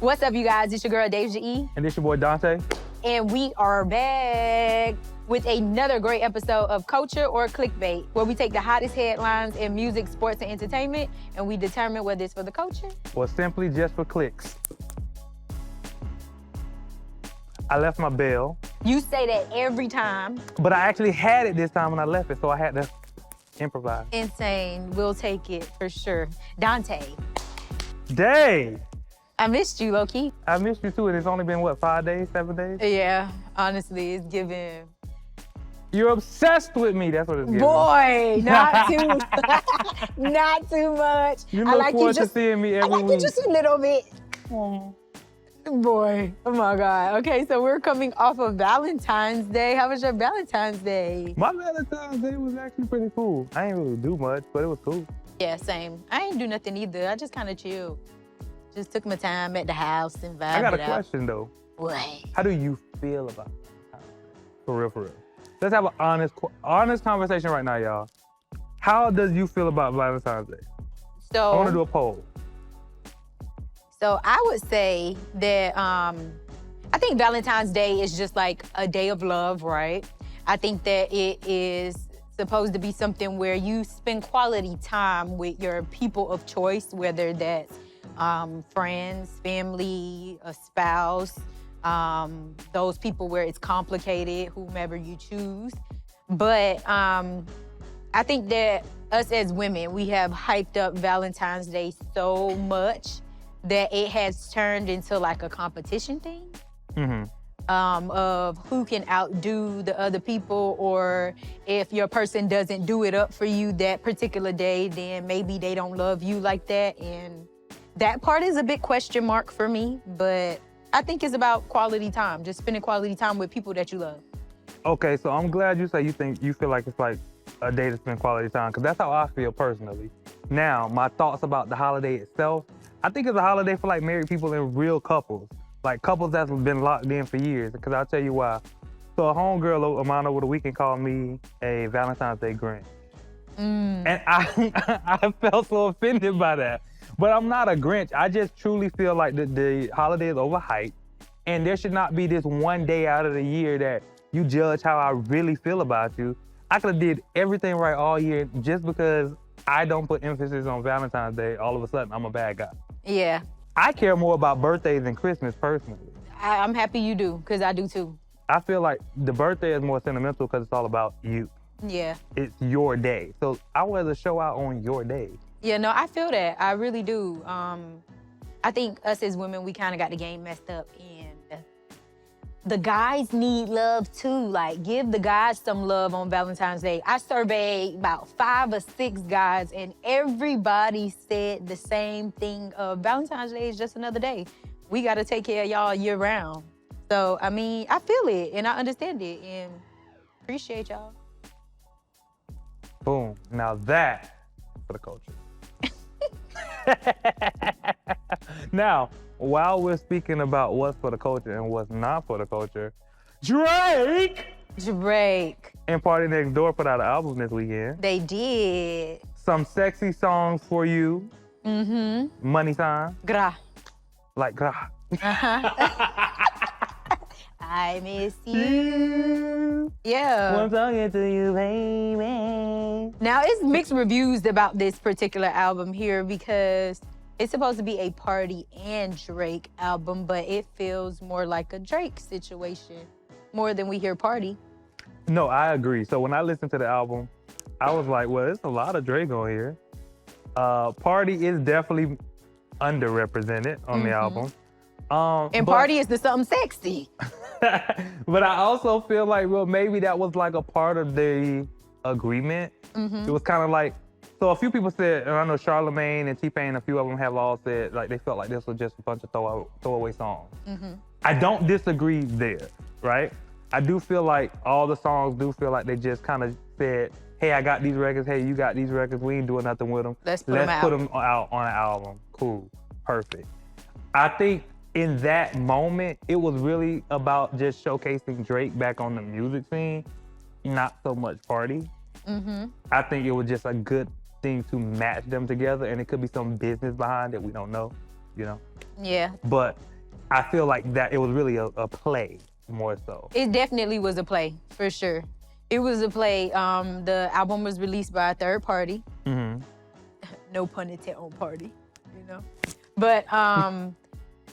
What's up, you guys? It's your girl, Daysha E. And this your boy, Dante. And we are back with another great episode of Culture or Clickbait, where we take the hottest headlines in music, sports, and entertainment, and we determine whether it's for the culture or simply just for clicks. I left my bell. You say that every time. But I actually had it this time when I left it, so I had to improvise. Insane. We'll take it for sure. Dante. Day. I missed you, low-key. I missed you too, and it's only been, what, 5 days, 7 days? Yeah, honestly, it's giving. You're obsessed with me, that's what it's giving. Boy, not too, not too much. You look forward to seeing me every week. I like you just a little bit. Boy, oh my God. Okay, so we're coming off of Valentine's Day. How was your Valentine's Day? My Valentine's Day was actually pretty cool. I ain't really do much, but it was cool. Yeah, same. I ain't do nothing either. I just kind of chilled. Just took my time at the house and vibed I got a out. question though. What? How do you feel about it? For real, for real. Let's have an honest conversation right now, y'all. How does you feel about Valentine's Day? So I want to do a poll. So I would say that I think Valentine's Day is just like a day of love, right? I think that it is supposed to be something where you spend quality time with your people of choice, whether that's friends, family, a spouse, those people where it's complicated, whomever you choose. But I think that us as women, we have hyped up Valentine's Day so much that it has turned into like a competition thing. Mm-hmm. Of who can outdo the other people, or if your person doesn't do it up for you that particular day, then maybe they don't love you like that. And that part is a big question mark for me, but I think it's about quality time, just spending quality time with people that you love. Okay, so I'm glad you say you feel like it's like a day to spend quality time, because that's how I feel personally. Now, my thoughts about the holiday itself, I think it's a holiday for like married people and real couples, like couples that's been locked in for years, because I'll tell you why. So a homegirl of mine over the weekend called me a Valentine's Day Grinch. And I felt so offended by that. But I'm not a Grinch. I just truly feel like the holiday is overhyped, and there should not be this one day out of the year that you judge how I really feel about you. I could have did everything right all year just because I don't put emphasis on Valentine's Day. All of a sudden, I'm a bad guy. Yeah. I care more about birthdays than Christmas personally. I'm happy you do, because I do too. I feel like the birthday is more sentimental because it's all about you. Yeah. It's your day. So I would rather show out on your day. Yeah, no, I feel that. I really do. I think us as women, we kind of got the game messed up, and the guys need love too. Like, give the guys some love on Valentine's Day. I surveyed about 5 or 6 guys, and everybody said the same thing. Valentine's Day is just another day. We got to take care of y'all year round. So, I mean, I feel it, and I understand it, and appreciate y'all. Boom. Now that for the culture. Now, while we're speaking about what's for the culture and what's not for the culture, Drake and Partynextdoor put out an album this weekend. They did. Some sexy songs for you. Mm-hmm. Money sign. Gra. Like gra. Uh-huh. I miss you. Yeah. I'm talking to you, baby. Now, it's mixed reviews about this particular album here because it's supposed to be a Party and Drake album, but it feels more like a Drake situation more than we hear Party. No, I agree. So when I listened to the album, I was like, well, there's a lot of Drake on here. Party is definitely underrepresented on the album. And Party is the something sexy. But I also feel like, well, maybe that was like a part of the agreement. It was kind of like, so a few people said, and I know Charlamagne and T-Pain, a few of them have all said, like they felt like this was just a bunch of throwaway songs. I don't disagree there, right? I do feel like all the songs do feel like they just kind of said, hey, I got these records, hey, you got these records, we ain't doing nothing with them. Let's put them out on an album. Cool, perfect. I think in that moment, it was really about just showcasing Drake back on the music scene, not so much Party. I think it was just a good thing to match them together, and it could be some business behind it, we don't know. you know? Yeah. But I feel like that it was really a play more so. It definitely was a play, for sure. It was a play. The album was released by a third party. Mm-hmm. No pun intended on party, you know? But,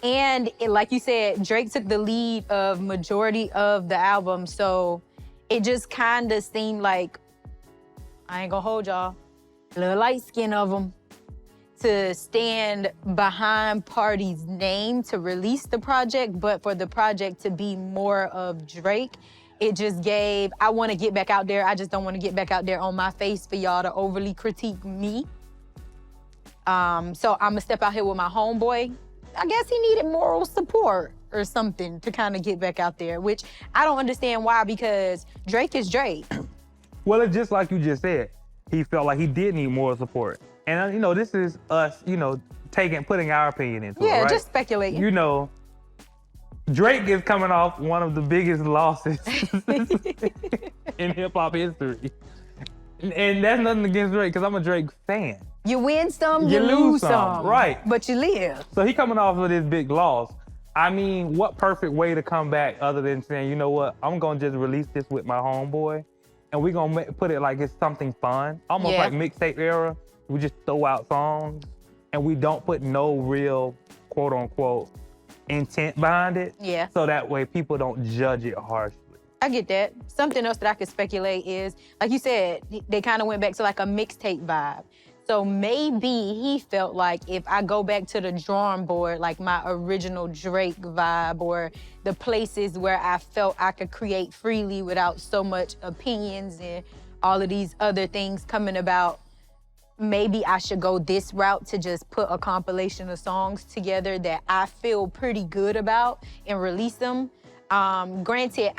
and like you said, Drake took the lead of majority of the album. So it just kind of seemed like, I ain't gonna hold y'all, a little light skin of them to stand behind Party's name to release the project, but for the project to be more of Drake, it just gave, I wanna get back out there. I just don't wanna get back out there on my face for y'all to overly critique me. So I'm gonna step out here with my homeboy. I guess he needed moral support or something to kind of get back out there, which I don't understand why, because Drake is Drake. Well, it's just like you just said. He felt like he did need moral support. And, you know, this is us, you know, putting our opinion into it, right? Just speculating. You know, Drake is coming off one of the biggest losses in hip-hop history. And that's nothing against Drake, because I'm a Drake fan. You win some, you lose some. Right. But you live. So he coming off of this big loss. I mean, what perfect way to come back other than saying, you know what, I'm gonna just release this with my homeboy, and we're gonna put it like it's something fun, almost like mixtape era. We just throw out songs, and we don't put no real, quote unquote, intent behind it. Yeah. So that way people don't judge it harshly. I get that. Something else that I could speculate is, like you said, they kind of went back to like a mixtape vibe. So maybe he felt like if I go back to the drawing board, like my original Drake vibe, or the places where I felt I could create freely without so much opinions and all of these other things coming about, maybe I should go this route to just put a compilation of songs together that I feel pretty good about and release them. Granted,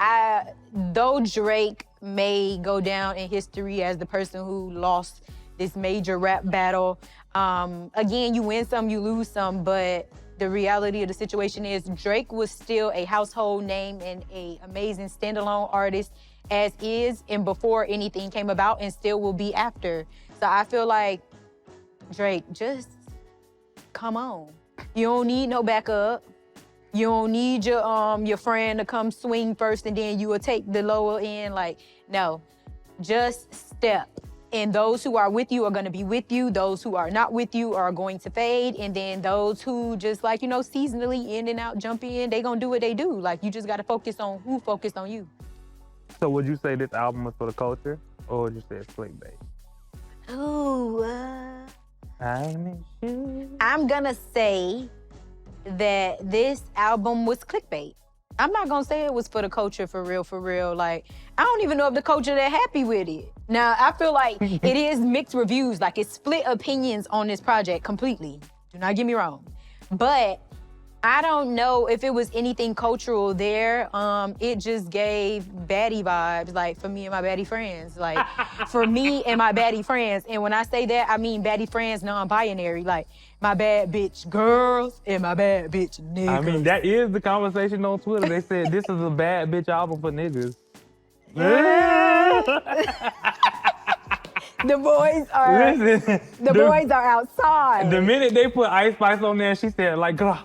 though Drake may go down in history as the person who lost this major rap battle, again, you win some, you lose some, but the reality of the situation is Drake was still a household name and an amazing standalone artist as is and before anything came about, and still will be after. So I feel like, Drake, just come on. You don't need no backup. You don't need your friend to come swing first and then you will take the lower end. Like, no, just step. And those who are with you are gonna be with you. Those who are not with you are going to fade. And then those who just like, you know, seasonally in and out, jump in, they gonna do what they do. Like, you just gotta focus on who focused on you. So would you say this album was for the culture, or would you say it's clickbait? Ooh, I miss you. I'm gonna say that this album was clickbait. I'm not gonna say it was for the culture for real. Like, I don't even know if the culture that happy with it. Now, I feel like it is mixed reviews, like it's split opinions on this project completely. Do not get me wrong. But I don't know if it was anything cultural there. It just gave baddie vibes, like for me and my baddie friends. Like, for me and my baddie friends. And when I say that, I mean baddie friends non-binary. Like, my bad bitch girls and my bad bitch niggas. I mean, that is the conversation on Twitter. They said this is a bad bitch album for niggas. The boys are outside. The minute they put Ice Spice on there, she said like, "Gah."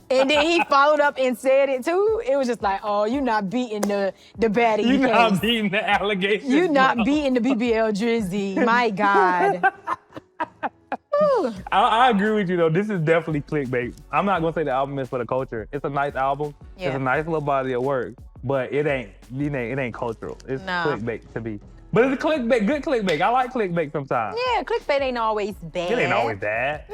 And then he followed up and said it too. It was just like, oh, you not beating the baddie. You not beating the allegations. You not beating the BBL Drizzy. My God. I agree with you though. This is definitely clickbait. I'm not gonna say the album is for the culture. It's a nice album. Yeah. It's a nice little body of work, but it ain't cultural. It's clickbait to be. But it's a clickbait, good clickbait. I like clickbait sometimes. Yeah, clickbait ain't always bad. It ain't always bad.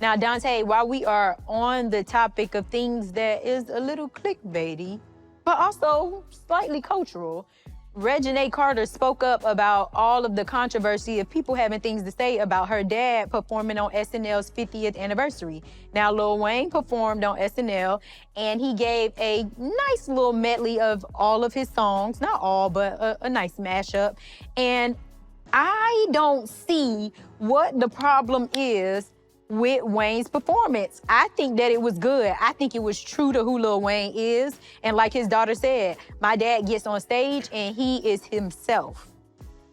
Now, Dante, while we are on the topic of things that is a little clickbaity, but also slightly cultural, Reginae Carter spoke up about all of the controversy of people having things to say about her dad performing on SNL's 50th anniversary. Now, Lil Wayne performed on SNL, and he gave a nice little medley of all of his songs. Not all, but a nice mashup. And I don't see what the problem is with Wayne's performance. I think that it was good. I think it was true to who Lil Wayne is. And like his daughter said, my dad gets on stage and he is himself.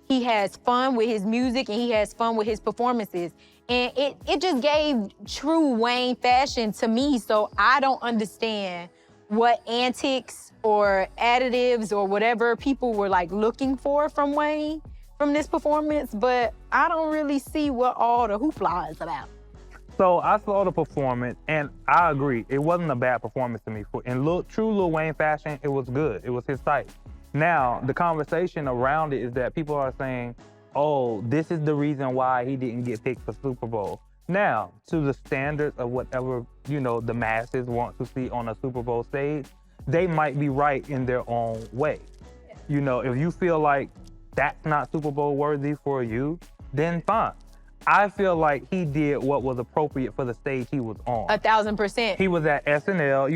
He has fun with his music and he has fun with his performances. And it just gave true Wayne fashion to me, so I don't understand what antics or additives or whatever people were like looking for from Wayne from this performance, but I don't really see what all the hoopla is about. So I saw the performance, and I agree. It wasn't a bad performance to me. In true Lil Wayne fashion, it was good. It was his type. Now, the conversation around it is that people are saying, oh, this is the reason why he didn't get picked for Super Bowl. Now, to the standards of whatever, the masses want to see on a Super Bowl stage, they might be right in their own way. If you feel like that's not Super Bowl worthy for you, then fine. I feel like he did what was appropriate for the stage he was on. 1,000%. He was at SNL,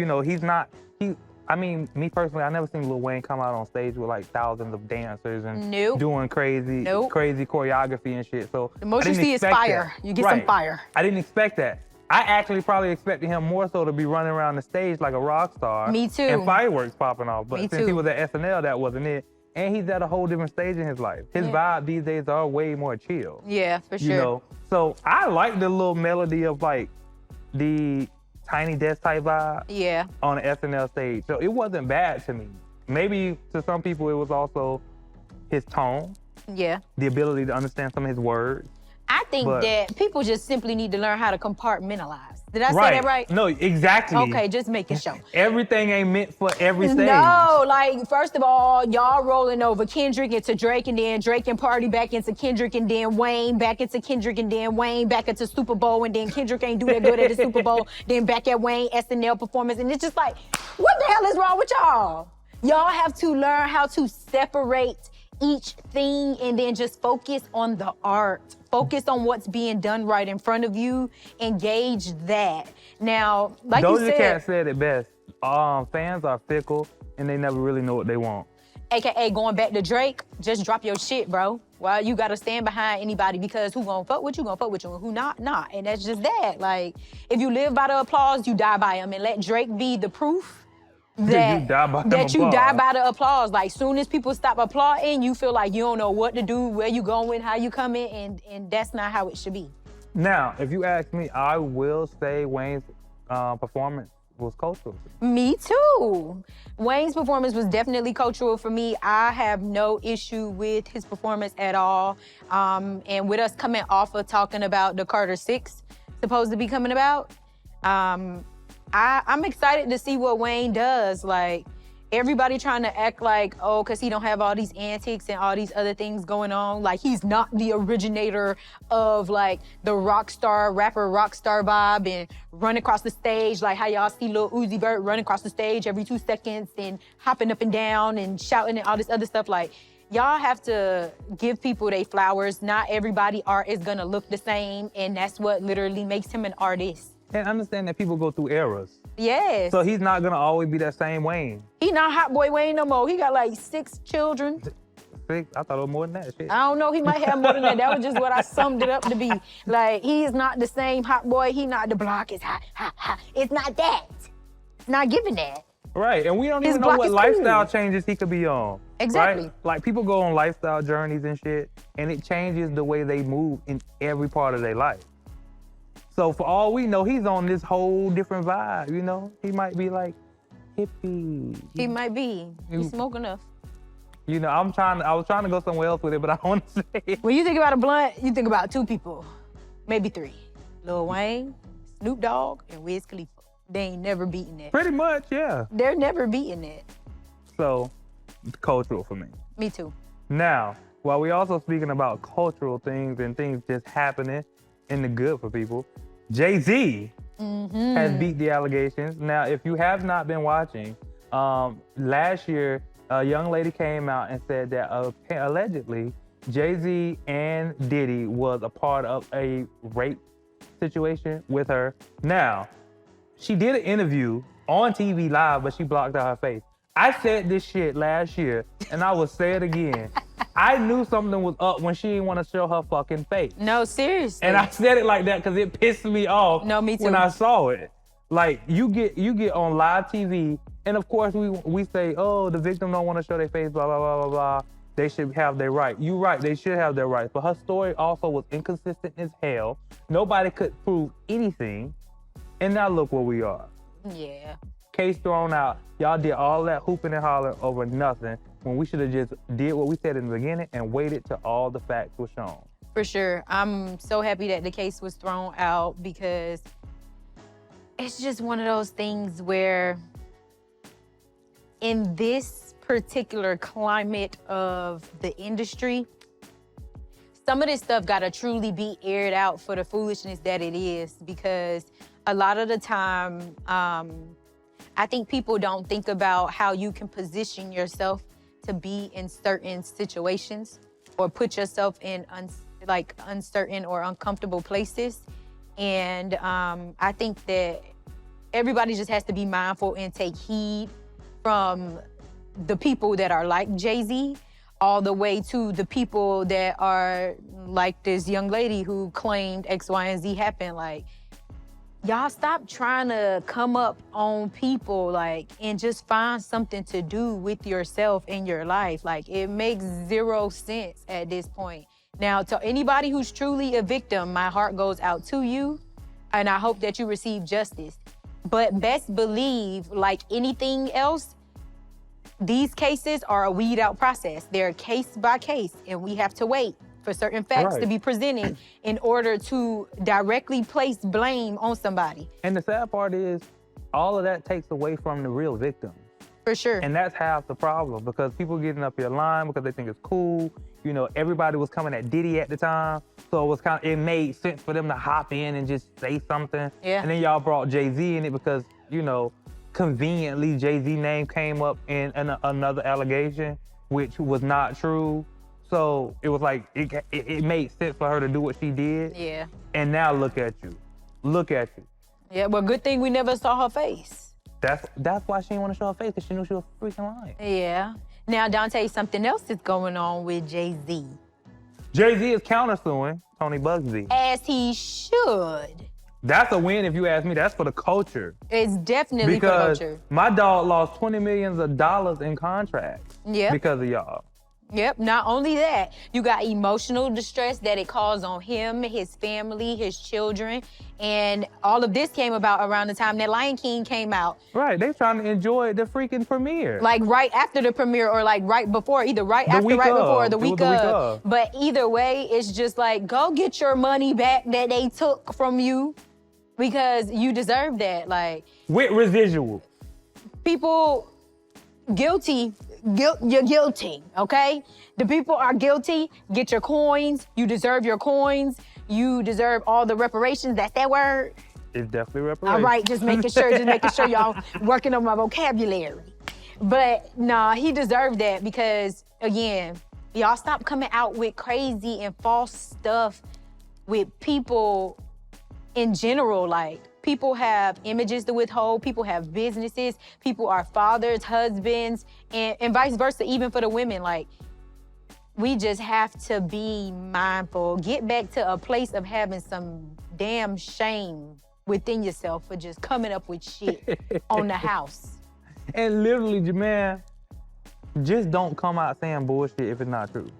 me personally, I never seen Lil Wayne come out on stage with like thousands of dancers and doing crazy choreography and shit. So the most you see is fire. You get some fire. I didn't expect that. I actually probably expected him more so to be running around the stage like a rock star. Me too. And fireworks popping off. But Me since too. he was at SNL, that wasn't it. And he's at a whole different stage in his life. His vibe these days are way more chill. Yeah, for sure. So I like the little melody of like the Tiny Desk type vibe on the SNL stage. So it wasn't bad to me. Maybe to some people it was also his tone. Yeah. The ability to understand some of his words. I think that people just simply need to learn how to compartmentalize. Did I say that right? No, exactly. Okay, just making sure. Everything ain't meant for every stage. No, like, first of all, y'all rolling over Kendrick into Drake, and then Drake and Party back into Kendrick, and then Wayne back into Kendrick, and then Wayne back into Super Bowl, and then Kendrick ain't do that good at the Super Bowl, then back at Wayne SNL performance, and it's just like, what the hell is wrong with y'all? Y'all have to learn how to separate each thing and then just focus on the art. Focus on what's being done right in front of you. Engage that. Now, like you said— Doja Cat said it best. Fans are fickle and they never really know what they want. AKA going back to Drake, just drop your shit, bro. Well, you gotta stand behind anybody, because who gonna fuck with you, and who not. And that's just that. Like, if you live by the applause, you die by them. And let Drake be the proof that you die by the applause. Like, soon as people stop applauding, you feel like you don't know what to do, where you going, how you coming, and that's not how it should be. Now, if you ask me, I will say Wayne's performance was cultural. Me too. Wayne's performance was definitely cultural for me. I have no issue with his performance at all. And with us coming off of talking about the Carter 6 supposed to be coming about, I'm excited to see what Wayne does. Like, everybody trying to act like, oh, because he don't have all these antics and all these other things going on. Like, he's not the originator of, like, the rock star vibe and run across the stage, like how y'all see Lil Uzi Vert run across the stage every 2 seconds and hopping up and down and shouting and all this other stuff. Like, y'all have to give people their flowers. Not everybody art is gonna look the same, and that's what literally makes him an artist. And understand that people go through eras. Yes. So he's not gonna always be that same Wayne. He not Hot Boy Wayne no more. He got like 6 children. 6? I thought it was more than that shit. I don't know, he might have more than that. That was just what I summed it up to be. Like, he is not the same Hot Boy. He not the block is hot, hot, hot. It's not that. It's not giving that. Right, and we don't even know what lifestyle changes he could be on. Exactly. Right? Like, people go on lifestyle journeys and shit, and it changes the way they move in every part of their life. So for all we know, he's on this whole different vibe, you know? He might be like hippie. He might be. He smoke enough. You know, I was trying to go somewhere else with it, but I don't want to say it. When you think about a blunt, you think about 2 people, maybe 3. Lil Wayne, Snoop Dogg, and Wiz Khalifa. They ain't never beating that. Pretty much, yeah. They're never beating that. So, cultural for me. Me too. Now, while we also speaking about cultural things and things just happening in the good for people, Jay-Z has beat the allegations. Now, if you have not been watching, last year, a young lady came out and said that allegedly Jay-Z and Diddy was a part of a rape situation with her. Now, she did an interview on TV live, but she blocked out her face. I said this shit last year, and I will say it again. I knew something was up when she didn't want to show her fucking face. No, seriously. And I said it like that because it pissed me off. No, me too. When I saw it. Like, you get on live TV, and of course we say, oh, the victim don't want to show their face, blah, blah, blah, blah, blah. they should have their right. You're right, they should have their rights. But her story also was inconsistent as hell. Nobody could prove anything. And now look where we are. Yeah. Case thrown out. Y'all did all that hooping and hollering over nothing when we should have just did what we said in the beginning and waited till all the facts were shown. For sure. I'm so happy that the case was thrown out because it's just one of those things where in this particular climate of the industry, some of this stuff gotta truly be aired out for the foolishness that it is, because a lot of the time, I think people don't think about how you can position yourself to be in certain situations or put yourself in uncertain or uncomfortable places. And I think that everybody just has to be mindful and take heed from the people that are like Jay-Z all the way to the people that are like this young lady who claimed X, Y, and Z happened. Like, y'all stop trying to come up on people, like, and just find something to do with yourself in your life. Like, it makes zero sense at this point. Now, to anybody who's truly a victim, my heart goes out to you, and I hope that you receive justice. But best believe, like anything else, these cases are a weed out process. They're case by case, and we have to wait for certain facts to be presented in order to directly place blame on somebody. And the sad part is, all of that takes away from the real victim. For sure. And that's half the problem, because people getting up your line because they think it's cool. You know, everybody was coming at Diddy at the time, so it made sense for them to hop in and just say something. Yeah. And then y'all brought Jay-Z in it because, you know, conveniently Jay-Z name came up in another allegation, which was not true. So it was like, it made sense for her to do what she did. Yeah. And now look at you. Look at you. Yeah, well, good thing we never saw her face. That's why she didn't want to show her face, because she knew she was freaking lying. Yeah. Now, Dante, something else is going on with Jay-Z. Jay-Z is countersuing Tony Bugsy. As he should. That's a win if you ask me. That's for the culture. It's definitely because for the culture. My dog lost $20 million in contracts because of y'all. Yep, not only that, you got emotional distress that it caused on him, his family, his children, and all of this came about around the time that Lion King came out. Right, they trying to enjoy the freaking premiere. Like right after the premiere or like right before, either right after, right before, or the week of. But either way, it's just like, go get your money back that they took from you because you deserve that. Like, with residual. People guilty. You're guilty, okay? The people are guilty. Get your coins. You deserve your coins. You deserve all the reparations. That's that word? It's definitely reparations. All right, just making sure y'all working on my vocabulary. But nah, he deserved that because, again, y'all stop coming out with crazy and false stuff with people in general. Like, people have images to withhold, people have businesses, people are fathers, husbands, and vice versa, even for the women. Like, we just have to be mindful. Get back to a place of having some damn shame within yourself for just coming up with shit on the house. And literally, man, just don't come out saying bullshit if it's not true.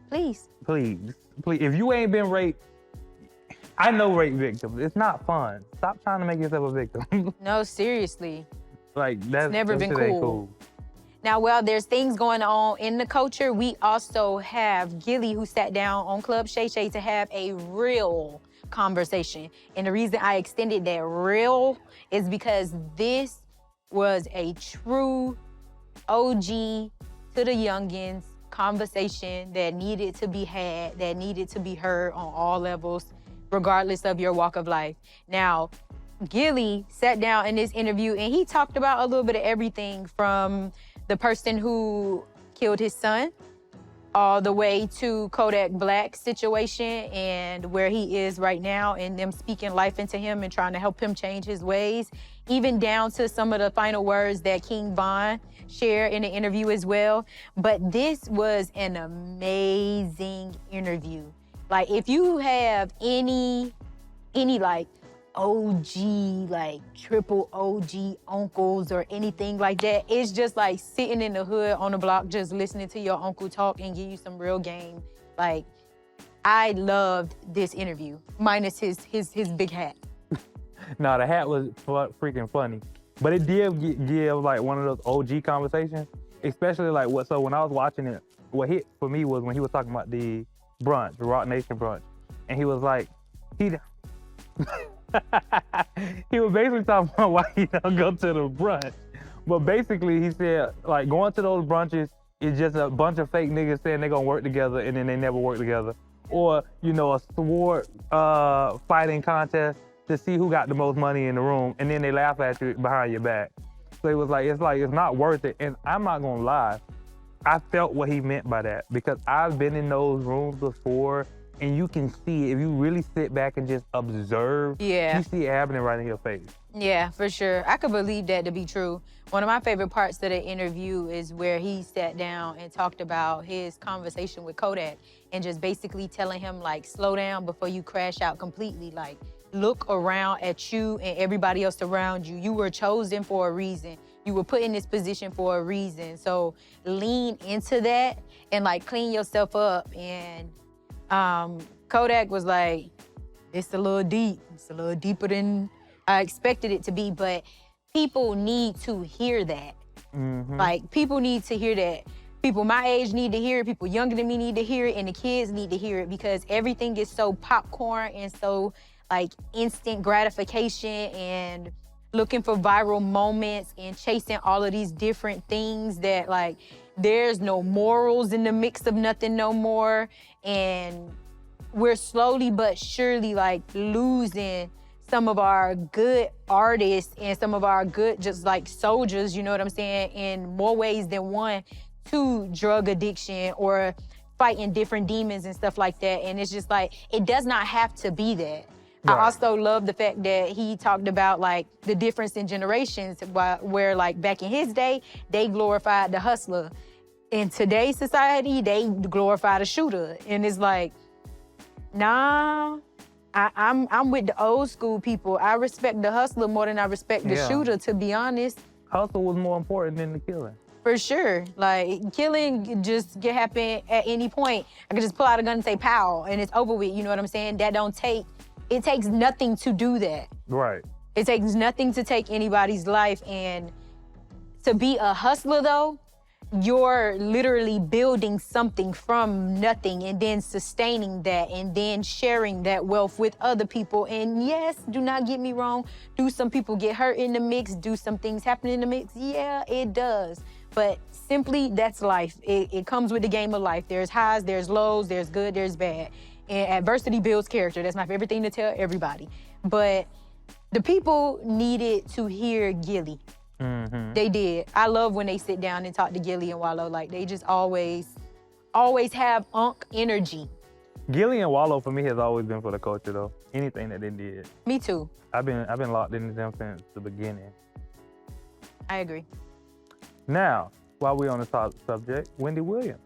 Please. Please. Please. If you ain't been raped, I know rape victims. It's not fun. Stop trying to make yourself a victim. No, seriously. Like, that's never been cool. Now, while there's things going on in the culture, we also have Gillie, who sat down on Club Shay Shay to have a real conversation. And the reason I extended that real is because this was a true OG to the youngins conversation that needed to be had, that needed to be heard on all levels, regardless of your walk of life. Now, Gillie sat down in this interview and he talked about a little bit of everything, from the person who killed his son all the way to Kodak Black's situation and where he is right now, and them speaking life into him and trying to help him change his ways, even down to some of the final words that King Von shared in the interview as well. But this was an amazing interview. Like, if you have any like OG, like triple OG uncles or anything like that. It's just like sitting in the hood on the block, just listening to your uncle talk and give you some real game. Like, I loved this interview, minus his big hat. No, the hat was freaking funny. But it did give like one of those OG conversations, especially like so when I was watching it, what hit for me was when he was talking about the brunch, the Rock Nation brunch. And he was like, he was basically talking about why he don't go to the brunch. But basically he said like going to those brunches is just a bunch of fake niggas saying they're gonna work together and then they never work together. Or, you know, a sword fighting contest to see who got the most money in the room, and then they laugh at you behind your back. So it was like, it's not worth it. And I'm not gonna lie, I felt what he meant by that because I've been in those rooms before, and you can see if you really sit back and just observe, you see it happening right in your face. Yeah, for sure. I could believe that to be true. One of my favorite parts of the interview is where he sat down and talked about his conversation with Kodak and just basically telling him, like, slow down before you crash out completely. Like, look around at you and everybody else around you. You were chosen for a reason. You were put in this position for a reason. So lean into that and, like, clean yourself up. And Kodak was like, it's a little deep. It's a little deeper than I expected it to be, but people need to hear that. Mm-hmm. Like, people need to hear that. People my age need to hear it, people younger than me need to hear it, and the kids need to hear it because everything is so popcorn and so, like, instant gratification and looking for viral moments and chasing all of these different things that, like, there's no morals in the mix of nothing no more. And we're slowly but surely, like, losing some of our good artists and some of our good, just like soldiers, you know what I'm saying, in more ways than one, to drug addiction or fighting different demons and stuff like that. And it's just like, it does not have to be that. Right. I also love the fact that he talked about, like, the difference in generations where like back in his day, they glorified the hustler. In today's society, they glorify the shooter. And it's like, nah, I'm with the old school people. I respect the hustler more than I respect the shooter, to be honest. Hustle was more important than the killing. For sure. Like, killing just can happen at any point. I could just pull out a gun and say pow, and it's over with, you know what I'm saying? It takes nothing to do that. Right. It takes nothing to take anybody's life. And to be a hustler though, you're literally building something from nothing and then sustaining that and then sharing that wealth with other people. And yes, do not get me wrong, do some people get hurt in the mix? Do some things happen in the mix? Yeah, it does. But simply, that's life. It comes with the game of life. There's highs, there's lows, there's good, there's bad. And adversity builds character. That's my favorite thing to tell everybody. But the people needed to hear Gillie. Mm-hmm. They did. I love when they sit down and talk to Gillie and Wallow. Like, they just always have energy. Gillie and Wallow for me has always been for the culture though. Anything that they did. Me too. I've been locked into them since the beginning. I agree. Now, while we're on the subject, Wendy Williams.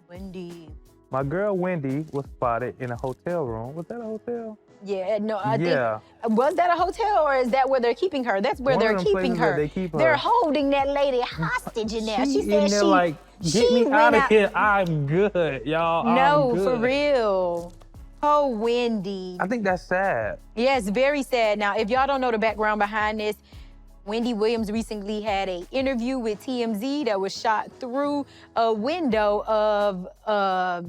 Wendy. My girl Wendy was spotted in a hotel room. Was that a hotel? Yeah, no, I think, was that a hotel or is that where they're keeping her? That's where they're keeping her. They keep her. They're holding that lady hostage in there. She said she like, get me out of here. I'm good, y'all. No, I'm good. For real. Oh, Wendy. I think that's sad. Yeah, it's very sad. Now, if y'all don't know the background behind this, Wendy Williams recently had an interview with TMZ that was shot through a window of a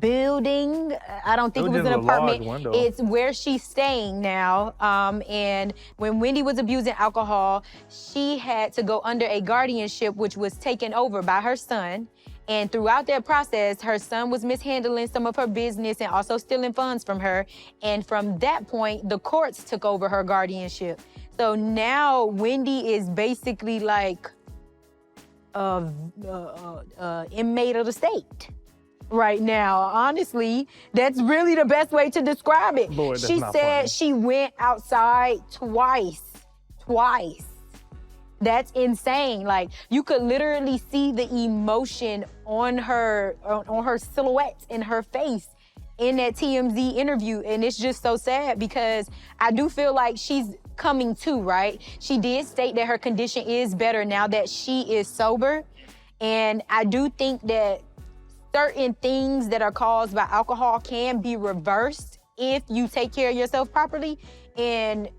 building. I don't think it was an apartment. It's where she's staying now. And when Wendy was abusing alcohol, she had to go under a guardianship, which was taken over by her son. And throughout that process, her son was mishandling some of her business and also stealing funds from her. And from that point, the courts took over her guardianship. So now Wendy is basically like inmate of the state right now. Honestly, that's really the best way to describe it. Lord, she said she went outside twice. That's insane. Like, you could literally see the emotion on her silhouette in her face. in that TMZ interview. And it's just so sad because I do feel like she's coming to, right? She did state that her condition is better now that she is sober. And I do think that certain things that are caused by alcohol can be reversed if you take care of yourself properly. And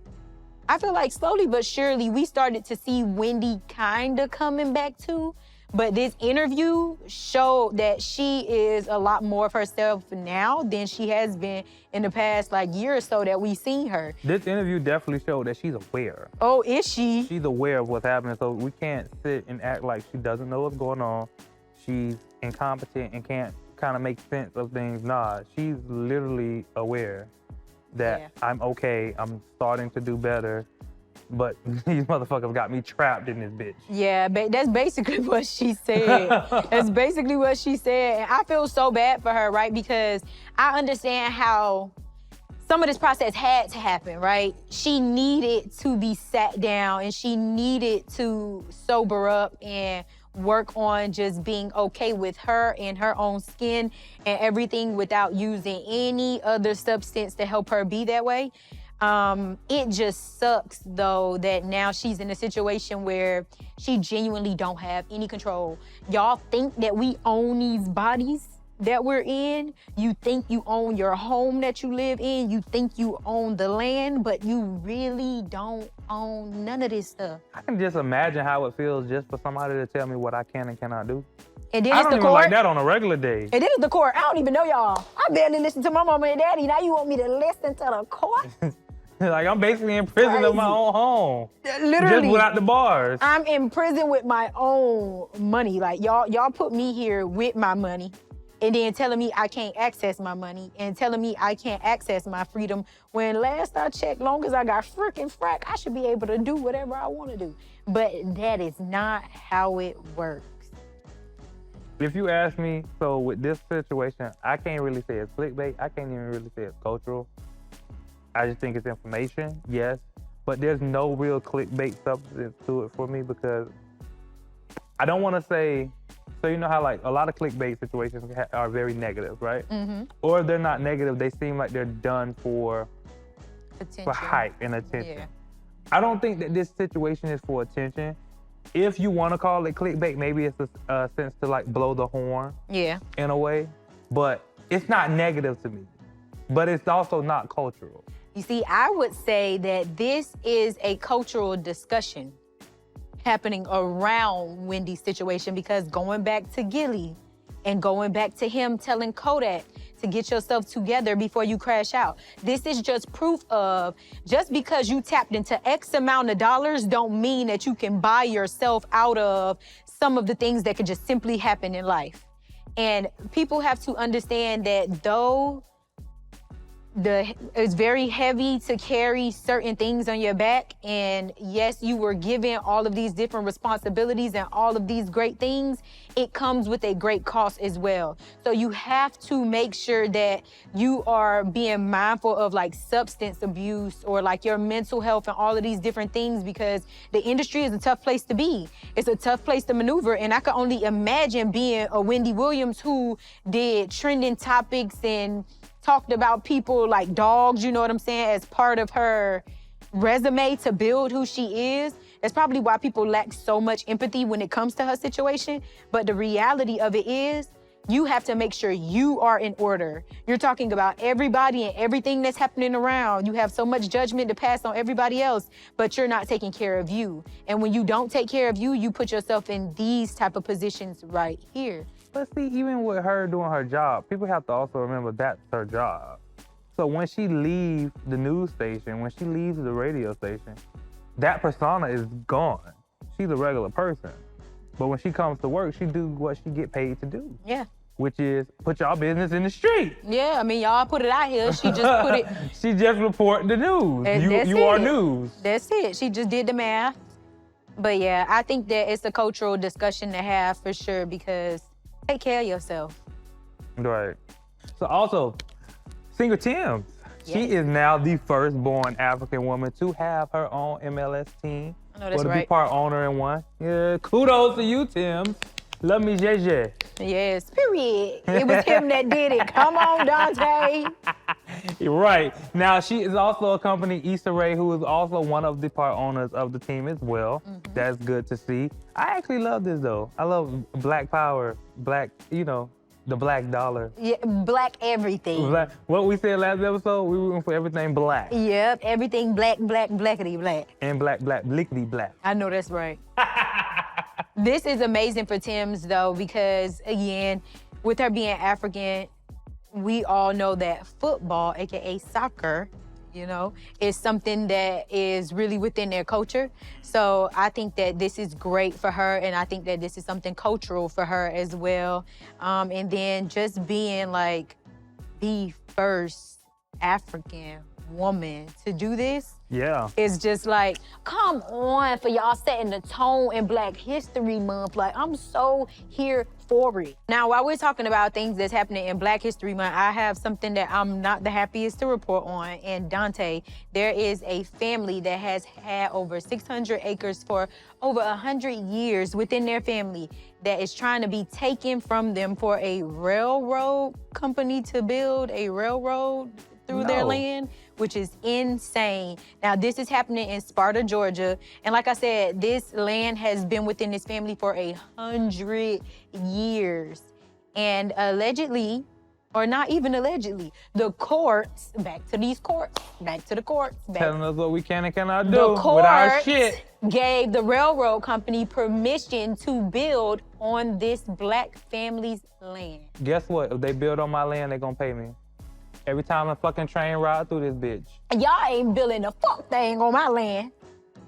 I feel like slowly but surely we started to see Wendy kind of coming back too. But this interview showed that she is a lot more of herself now than she has been in the past like year or so that we've seen her. This interview definitely showed that she's aware. Oh, is she? She's aware of what's happening, so we can't sit and act like she doesn't know what's going on. She's incompetent and can't kind of make sense of things. Nah, she's literally aware that I'm okay, I'm starting to do better. But these motherfuckers got me trapped in this bitch. Yeah, that's basically what she said. That's basically what she said. And I feel so bad for her, right? Because I understand how some of this process had to happen, right? She needed to be sat down and she needed to sober up and work on just being okay with her and her own skin and everything without using any other substance to help her be that way. It just sucks though that now she's in a situation where she genuinely don't have any control. Y'all think that we own these bodies that we're in. You think you own your home that you live in. You think you own the land, but you really don't own none of this stuff. I can just imagine how it feels just for somebody to tell me what I can and cannot do. And then I it's don't the even court. like that on a regular day. And then it's the court. I don't even know y'all. I barely listen to my mama and daddy. Now you want me to listen to the court? Like, I'm basically in prison of my own home. Literally. Just without the bars. I'm in prison with my own money. Like, y'all put me here with my money and then telling me I can't access my money and telling me I can't access my freedom when last I checked, long as I got frickin' frack, I should be able to do whatever I want to do. But that is not how it works. If you ask me, so with this situation, I can't really say it's clickbait. I can't even really say it's cultural. I just think it's information, yes. But there's no real clickbait substance to it for me because I don't want to say, so you know how like a lot of clickbait situations are very negative, right? Mm-hmm. Or if they're not negative, they seem like they're done for hype and attention. Yeah. I don't think that this situation is for attention. If you want to call it clickbait, maybe it's a sense to like blow the horn. Yeah. In a way, but it's not negative to me. But it's also not cultural. You see, I would say that this is a cultural discussion happening around Wendy's situation because going back to Gillie and going back to him telling Kodak to get yourself together before you crash out. This is just proof of just because you tapped into X amount of dollars don't mean that you can buy yourself out of some of the things that could just simply happen in life. And people have to understand that though it's very heavy to carry certain things on your back. And yes, you were given all of these different responsibilities and all of these great things. It comes with a great cost as well. So you have to make sure that you are being mindful of like substance abuse or like your mental health and all of these different things because the industry is a tough place to be. It's a tough place to maneuver. And I can only imagine being a Wendy Williams who did trending topics and talked about people like dogs, you know what I'm saying, as part of her resume to build who she is. That's probably why people lack so much empathy when it comes to her situation. But the reality of it is, you have to make sure you are in order. You're talking about everybody and everything that's happening around. You have so much judgment to pass on everybody else, but you're not taking care of you. And when you don't take care of you, you put yourself in these type of positions right here. But see, even with her doing her job, people have to also remember that's her job. So when she leaves the news station, when she leaves the radio station, that persona is gone. She's a regular person. But when she comes to work, she do what she get paid to do. Yeah. Which is put y'all business in the street. Yeah, I mean, y'all put it out here. She just put it. She just report the news. You are news. That's it. She just did the math. But yeah, I think that it's a cultural discussion to have for sure because take care of yourself. Right. So also, singer Tems. Yes. She is now the first-born African woman to have her own MLS team. I know that's or to right. be part owner in one. Yeah, kudos to you, Tems. Love me, Shay Shay. Yes, period. It was him that did it. Come on, Dante. You're right. Now, she is also accompanying Issa Rae, who is also one of the part owners of the team as well. Mm-hmm. That's good to see. I actually love this, though. I love black power, black, the black dollar. Yeah, black everything. Black, what we said last episode, we were rooting for everything black. Yep, everything black, blackity black. And black, blickety black. I know that's right. This is amazing for Tems, though, because, again, with her being African, we all know that football, aka soccer, is something that is really within their culture. So I think that this is great for her, and I think that this is something cultural for her as well. And then just being like the first African woman to do this. Yeah. It's just like, come on, for y'all setting the tone in Black History Month. Like, I'm so here for it. Now, while we're talking about things that's happening in Black History Month, I have something that I'm not the happiest to report on. And Dante, there is a family that has had over 600 acres for over 100 years within their family that is trying to be taken from them for a railroad company to build a railroad through their land, which is insane. Now, this is happening in Sparta, Georgia. And like I said, this land has been within this family for 100 years. And allegedly, or not even allegedly, the courts, back to the courts. Telling us what we can and cannot do The with our courts shit. gave the railroad company permission to build on this Black family's land. Guess what? If they build on my land, they're gonna pay me. Every time a fucking train ride through this bitch. Y'all ain't building a fuck thing on my land.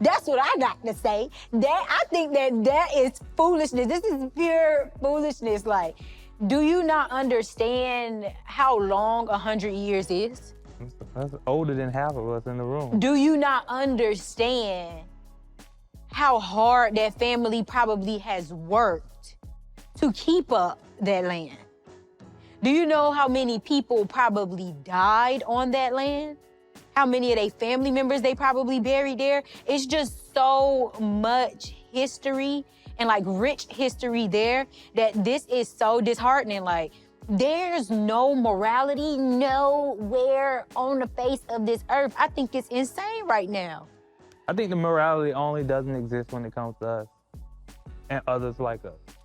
That's what I got to say. I think that is foolishness. This is pure foolishness. Like, do you not understand how long 100 years is? That's older than half of us in the room. Do you not understand how hard that family probably has worked to keep up that land? Do you know how many people probably died on that land? How many of their family members they probably buried there? It's just so much history and like rich history there that this is so disheartening. Like, there's no morality nowhere on the face of this earth. I think it's insane right now. I think the morality only doesn't exist when it comes to us and others like us.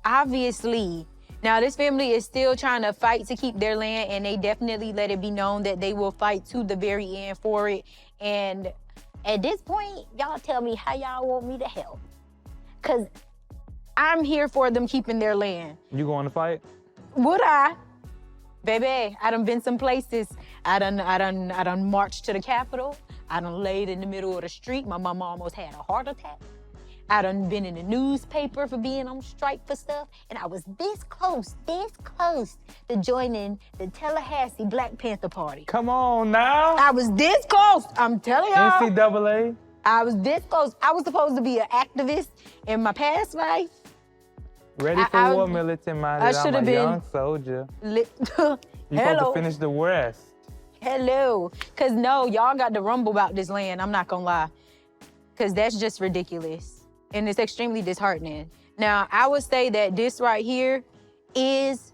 Obviously. Now, this family is still trying to fight to keep their land, and they definitely let it be known that they will fight to the very end for it. And at this point, y'all tell me how y'all want me to help. Because I'm here for them keeping their land. You going to fight? Would I? Baby, I done been some places. I done marched to the Capitol. I done laid in the middle of the street. My mama almost had a heart attack. I done been in the newspaper for being on strike for stuff, and I was this close to joining the Tallahassee Black Panther Party. Come on now. I was this close, I'm telling y'all. NCAA. I was this close. I was supposed to be an activist in my past life. Ready for war, militant minded. I should have been young soldier. You Hello. supposed to finish the rest. Hello. Cause no, y'all got to rumble about this land, I'm not gonna lie. Cause that's just ridiculous. And it's extremely disheartening. Now, I would say that this right here is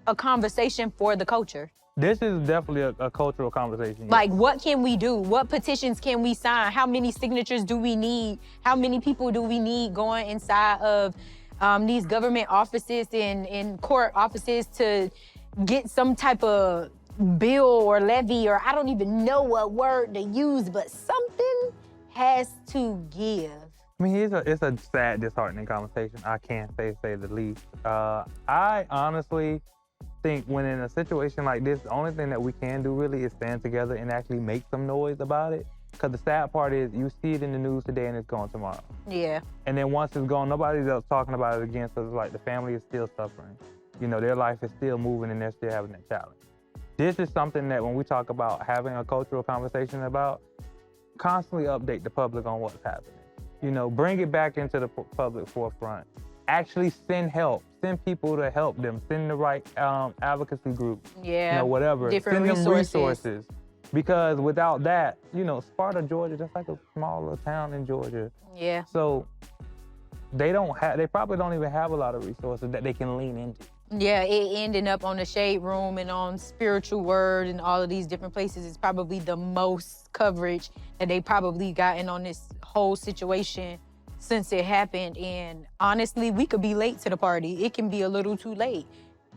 a conversation for the culture. This is definitely a cultural conversation. Like, what can we do? What petitions can we sign? How many signatures do we need? How many people do we need going inside of these government offices and court offices to get some type of bill or levy, or I don't even know what word to use, but something has to give. I mean, it's a sad, disheartening conversation. I can't say the least. I honestly think when in a situation like this, the only thing that we can do really is stand together and actually make some noise about it. Because the sad part is you see it in the news today and it's gone tomorrow. Yeah. And then once it's gone, nobody's else talking about it again. So it's like the family is still suffering. You know, their life is still moving and they're still having that challenge. This is something that when we talk about having a cultural conversation about, constantly update the public on what's happening. You know, bring it back into the public forefront. Actually send help. Send people to help them. Send the right advocacy groups. Yeah. You know, whatever. Different Send them resources. Because without that, you know, Sparta, Georgia, that's like a small little town in Georgia. Yeah. So they probably don't even have a lot of resources that they can lean into. Yeah, it ending up on the Shade Room and on Spiritual Word and all of these different places is probably the most coverage that they probably gotten on this whole situation since it happened. And honestly, we could be late to the party. It can be a little too late.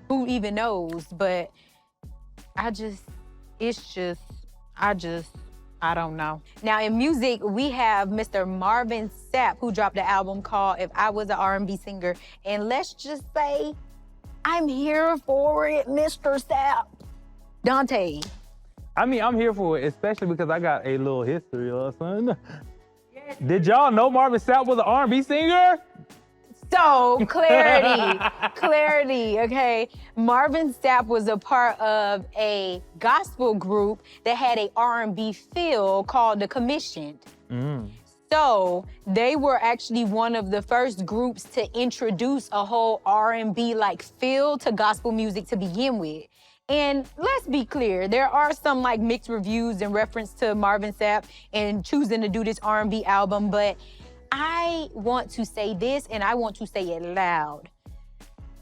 Who even knows? But I don't know. Now in music, we have Mr. Marvin Sapp, who dropped an album called If I Was an R&B Singer. And let's just say, I'm here for it, Mr. Sapp. Dante. I mean, I'm here for it, especially because I got a little history, son. Yes. Did y'all know Marvin Sapp was an R&B singer? So, clarity, okay? Marvin Sapp was a part of a gospel group that had a R&B feel called The Commissioned. So they were actually one of the first groups to introduce a whole R&B like feel to gospel music to begin with. And let's be clear, there are some like mixed reviews in reference to Marvin Sapp and choosing to do this R&B album, but I want to say this and I want to say it loud.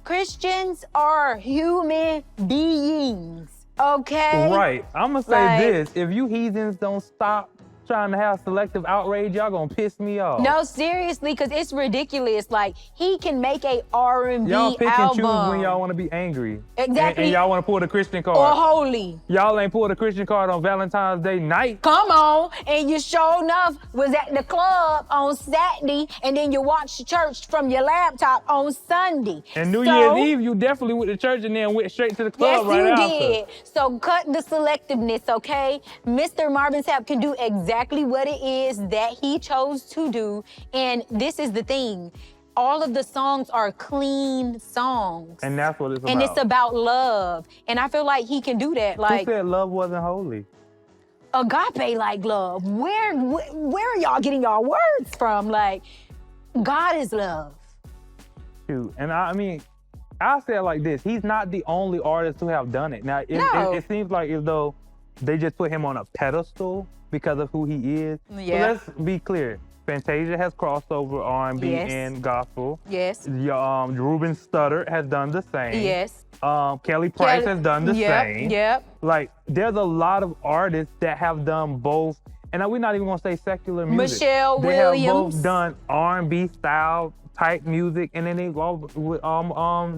Christians are human beings, okay? Right, I'm gonna say this, if you heathens don't stop trying to have selective outrage, y'all gonna piss me off. No, seriously, because it's ridiculous. Like, he can make a R&B y'all pick album. and choose when y'all want to be angry. Exactly. And y'all want to pull the Christian card. Or holy. Y'all ain't pulled the Christian card on Valentine's Day night. Come on. And you sure enough was at the club on Saturday, and then you watched church from your laptop on Sunday. And New Year's Eve, you definitely went to church and then went straight to the club right after. Yes, you did. So cut the selectiveness, okay? Mr. Marvin Sapp can do exactly what it is that he chose to do. And this is the thing. All of the songs are clean songs. And that's what it's about. And it's about love. And I feel like he can do that. Like, who said love wasn't holy? Agape like love. Where are y'all getting y'all words from? Like, God is love. Shoot. And I mean, I'll say it like this. He's not the only artist to have done it. Now, it seems like as though they just put him on a pedestal because of who he is. Yeah. So let's be clear. Fantasia has crossed over R&B and gospel. Yes. Ruben Studdard has done the same. Yes. Kelly Price has done the same. Yep. Like, there's a lot of artists that have done both, and we're not even gonna say secular music. Michelle they Williams. Have both done R&B style type music, and then they've all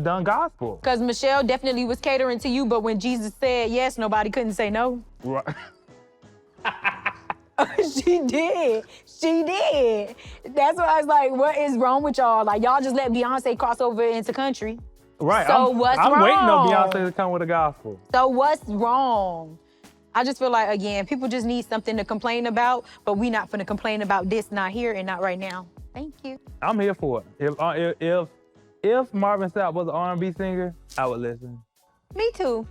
done gospel. Because Michelle definitely was catering to you, but when Jesus said yes, nobody couldn't say no. Right. She did. That's why I was like, what is wrong with y'all? Like, y'all just let Beyonce cross over into country. Right. So what's wrong? I'm waiting on Beyonce to come with a gospel. So what's wrong? I just feel like, again, people just need something to complain about, but we not finna complain about this, not here and not right now. Thank you. I'm here for it. If Marvin Sapp was an R&B singer, I would listen. Me too.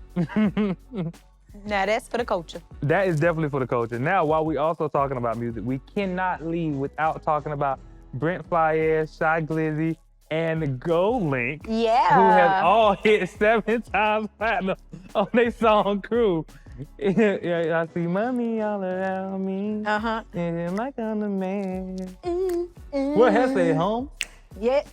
Now that's for the culture. That is definitely for the culture. Now, while we also talking about music, we cannot leave without talking about Brent, Faiyaz, Shy Glizzy, and Gold Link, yeah, who has all hit 7 times platinum on their song Crew. Yeah, I see money all around me. And like I'm the man. What has say, home? Yeah.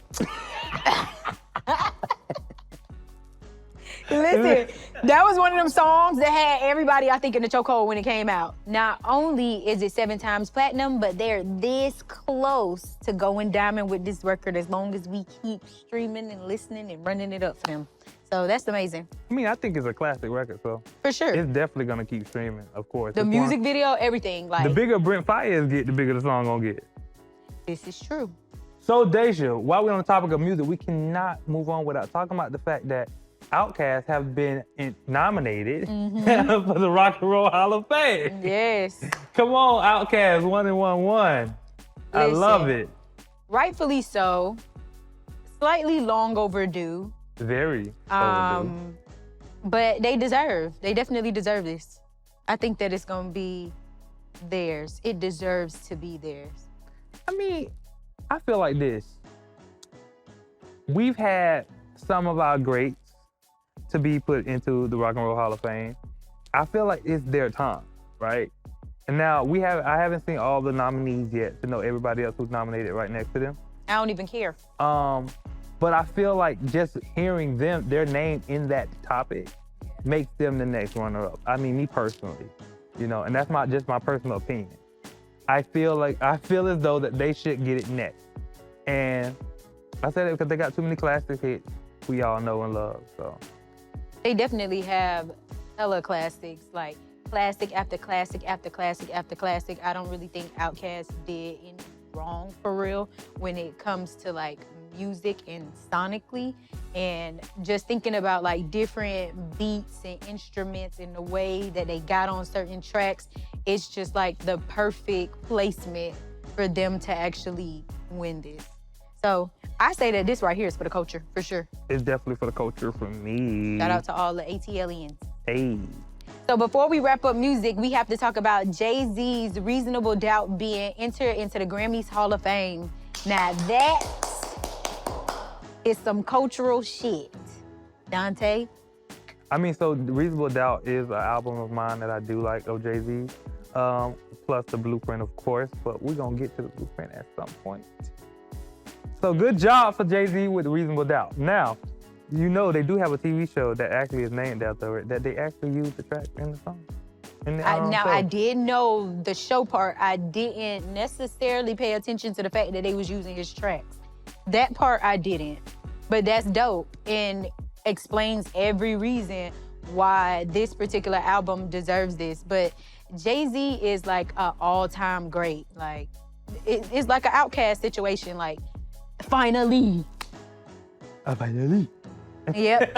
Listen, that was one of them songs that had everybody, I think, in the chokehold when it came out. Not only is it 7 times platinum, but they're this close to going diamond with this record as long as we keep streaming and listening and running it up for them. So that's amazing. I mean, I think it's a classic record, so. For sure. It's definitely gonna keep streaming, of course. The music video, everything. Like, the bigger Brent Faiyaz get, the bigger the song gonna get. This is true. So Daysha, while we're on the topic of music, we cannot move on without talking about the fact that OutKast have been nominated for the Rock and Roll Hall of Fame. Yes. Come on, OutKast, 1 and 1 1. I love it. Rightfully so. Slightly long overdue. Very overdue. But they definitely deserve this. I think that it's gonna be theirs. It deserves to be theirs. I mean, I feel like this. We've had some of our greats to be put into the Rock and Roll Hall of Fame. I feel like it's their time, right? And now I haven't seen all the nominees yet to know everybody else who's nominated right next to them. I don't even care. But I feel like just hearing their name in that topic makes them the next runner-up. I mean, me personally, you know, and that's just my personal opinion. I feel as though that they should get it next. And I said it because they got too many classic hits we all know and love, so. They definitely have hella classics, like classic after classic after classic after classic. I don't really think OutKast did any wrong for real when it comes to like music and sonically, and just thinking about like different beats and instruments and the way that they got on certain tracks, it's just like the perfect placement for them to actually win this. So I say that this right here is for the culture, for sure. It's definitely for the culture for me. Shout out to all the ATLians. Hey. So before we wrap up music, we have to talk about Jay-Z's Reasonable Doubt being entered into the Grammys Hall of Fame. Now that is some cultural shit. Dante? I mean, so Reasonable Doubt is an album of mine that I do like, of Jay-Z, plus The Blueprint, of course, but we're gonna get to The Blueprint at some point. So good job for Jay-Z with Reasonable Doubt. Now, you know they do have a TV show that actually is named after it, that they actually use the track in the song. I did know the show part. I didn't necessarily pay attention to the fact that they was using his tracks. That part I didn't, but that's dope and explains every reason why this particular album deserves this. But Jay-Z is like an all-time great. Like, it's like an OutKast situation, like, finally. Finally. Yep,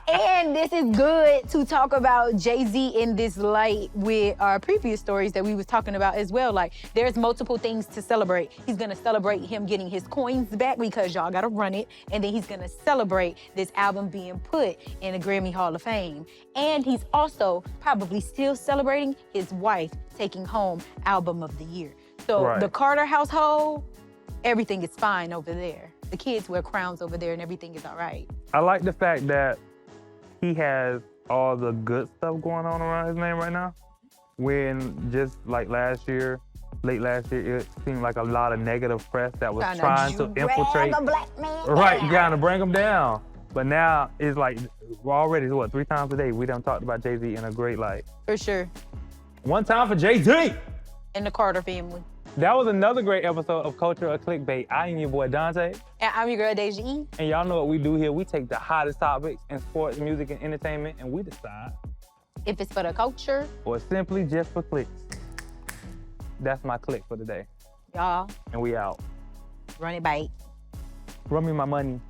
and this is good to talk about Jay-Z in this light with our previous stories that we was talking about as well. Like, there's multiple things to celebrate. He's gonna celebrate him getting his coins back because y'all gotta run it, and then he's gonna celebrate this album being put in the Grammy Hall of Fame. And he's also probably still celebrating his wife taking home Album of the Year. So Right. The Carter household, everything is fine over there. The kids wear crowns over there and everything is all right. I like the fact that he has all the good stuff going on around his name right now. When just like late last year, it seemed like a lot of negative press that was trying to infiltrate. A black man Right, down. trying to bring him down. But now it's like, we're already, 3 times a day, we done talked about Jay-Z in a great light. For sure. One time for Jay-Z! And the Carter family. That was another great episode of Culture or Clickbait. I am your boy Dante. And I'm your girl, Daysha. And y'all know what we do here. We take the hottest topics in sports, music, and entertainment, and we decide If it's for the culture, or simply just for clicks. That's my click for today. y'all, And we out. run it back. Run me my money.